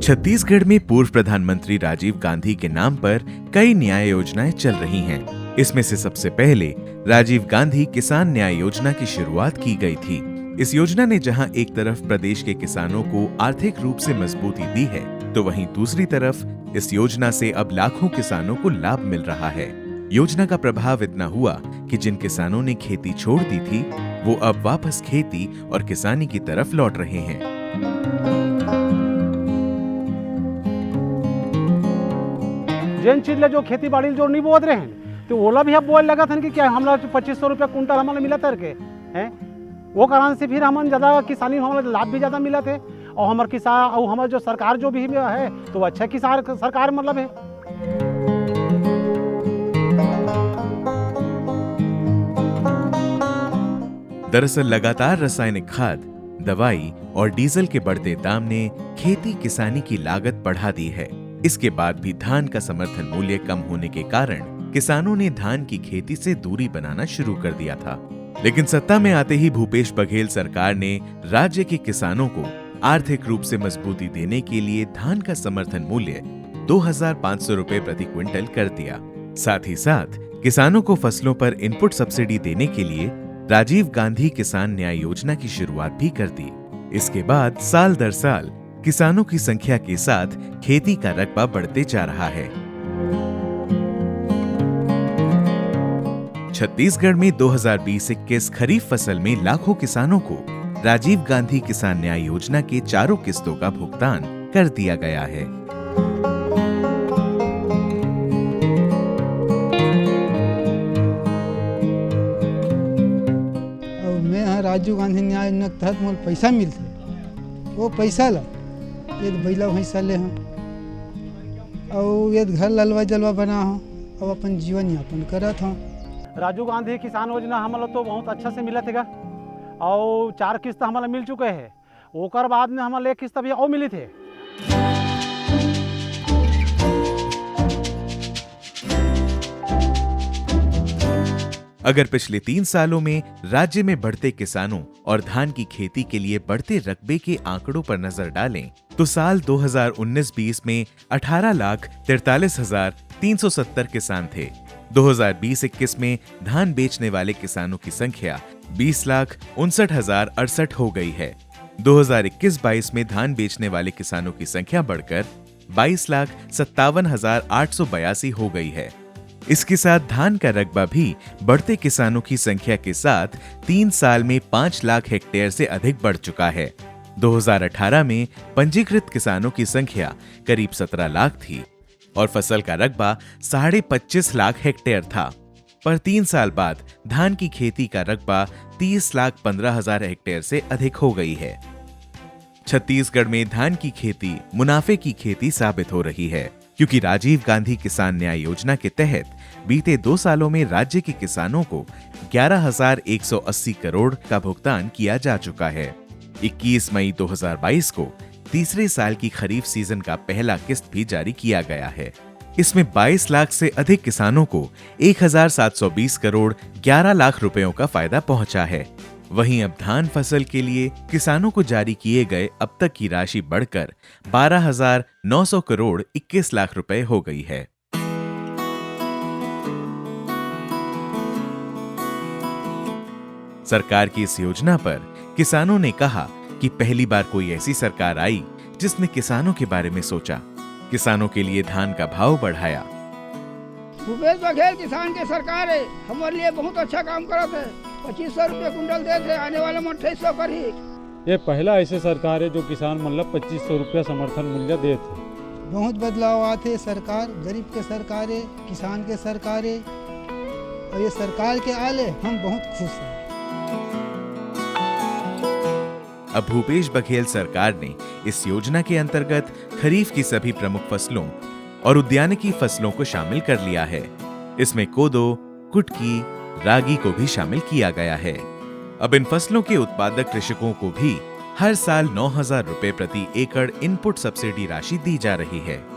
छत्तीसगढ़ में पूर्व प्रधानमंत्री राजीव गांधी के नाम पर कई न्याय योजनाएं चल रही हैं। इसमें से सबसे पहले राजीव गांधी किसान न्याय योजना की शुरुआत की गई थी। इस योजना ने जहां एक तरफ प्रदेश के किसानों को आर्थिक रूप से मजबूती दी है, तो वहीं दूसरी तरफ इस योजना से अब लाखों किसानों को लाभ मिल रहा है। योजना का प्रभाव इतना हुआ कि जिन किसानों ने खेती छोड़ दी थी, वो अब वापस खेती और किसानी की तरफ लौट रहे हैं। जैन चीज जो खेती बाड़ी जो नहीं बोत रहे हैं, तो ओला भी अब बोल लगा था कि क्या हमला 2500 रुपया कुंटल हमारा मिला करके हैं। वो कारण से फिर हम ज्यादा किसानी हमारा लाभ भी ज्यादा मिला थे, और हमारे किसान और हमारे जो सरकार जो भी है तो अच्छा किसान सरकार मतलब है। दरअसल लगातार रासायनिक खाद, दवाई और डीजल के बढ़ते दाम ने खेती किसानी की लागत बढ़ा दी है। इसके बाद भी धान का समर्थन मूल्य कम होने के कारण किसानों ने धान की खेती से दूरी बनाना शुरू कर दिया था। लेकिन सत्ता में आते ही भूपेश बघेल सरकार ने राज्य के किसानों को आर्थिक रूप से मजबूती देने के लिए धान का समर्थन मूल्य 2500 रुपए प्रति क्विंटल कर दिया। साथ ही साथ किसानों को फसलों पर इनपुट सब्सिडी देने के लिए राजीव गांधी किसान न्याय योजना की शुरुआत भी कर दी। इसके बाद साल दर साल किसानों की संख्या के साथ खेती का रकबा बढ़ते जा रहा है। छत्तीसगढ़ में 2020-21 खरीफ फसल में लाखों किसानों को राजीव गांधी किसान न्याय योजना के 4 किस्तों का भुगतान कर दिया गया है। मैं राजीव गांधी न्याय योजना के तहत मोल पैसा मिलते, वो पैसा ला ये बैला भैंसा ले हूँ और ये घर ललवा जलवा बना हूँ और अपन जीवन यापन करत हूँ। राजीव गांधी किसान योजना हमारा तो बहुत अच्छा से मिला थे और 4 किस्त हमारा मिल चुके हैं। ओकर बाद में हमारे 1 किस्त अभी और मिली थे। अगर पिछले 3 सालों में राज्य में बढ़ते किसानों और धान की खेती के लिए बढ़ते रकबे के आंकड़ों पर नजर डालें, तो साल 2019-20 में 18,43,370 किसान थे। 2020-21 में धान बेचने वाले किसानों की संख्या 20,59,068 हो गई है। 2021-22 में धान बेचने वाले किसानों की संख्या बढ़कर 22,57,882 हो गई है। इसके साथ धान का रकबा भी बढ़ते किसानों की संख्या के साथ 3 साल में 5 लाख हेक्टेयर से अधिक बढ़ चुका है। 2018 में पंजीकृत किसानों की संख्या करीब 17 लाख थी और फसल का रकबा 25.5 लाख हेक्टेयर था। पर 3 साल बाद धान की खेती का रकबा 30,15,000 हेक्टेयर से अधिक हो गई है। छत्तीसगढ़ में धान की खेती मुनाफे की खेती साबित हो रही है, क्योंकि राजीव गांधी किसान न्याय योजना के तहत बीते 2 सालों में राज्य के किसानों को 11,180 करोड़ का भुगतान किया जा चुका है। 21 मई 2022 को तीसरे साल की खरीफ सीजन का पहला किस्त भी जारी किया गया है। इसमें 22 लाख से अधिक किसानों को 1,720 करोड़ 11 लाख रुपयों का फायदा पहुंचा है। वहीं अब धान फसल के लिए किसानों को जारी किए गए अब तक की राशि बढ़कर 12,900 करोड़ 21 लाख रुपए हो गई है। सरकार की इस योजना पर किसानों ने कहा कि पहली बार कोई ऐसी सरकार आई जिसने किसानों के बारे में सोचा, किसानों के लिए धान का भाव बढ़ाया। भूपेश बघेल किसान के सरकार है, हमारे लिए बहुत अच्छा काम करते है। 2500 रुपये कुंटल देते, आने वाले में 2800 कर ही। ये पहला ऐसे सरकार है जो किसान मतलब 2500 रुपया समर्थन मूल्य देते। बहुत बदलाव आते, सरकार गरीब के सरकार है, किसान के सरकार है, और ये सरकार के आले हम बहुत खुश हैं। अब भूपेश बघेल सरकार ने इस योजना के अंतर्गत खरीफ की सभी प्रमुख फसलों और उद्यानिकी फसलों को शामिल कर लिया है। इसमें कोदो, कुटकी, रागी को भी शामिल किया गया है। अब इन फसलों के उत्पादक कृषकों को भी हर साल 9,000 रुपए प्रति एकड़ इनपुट सब्सिडी राशि दी जा रही है।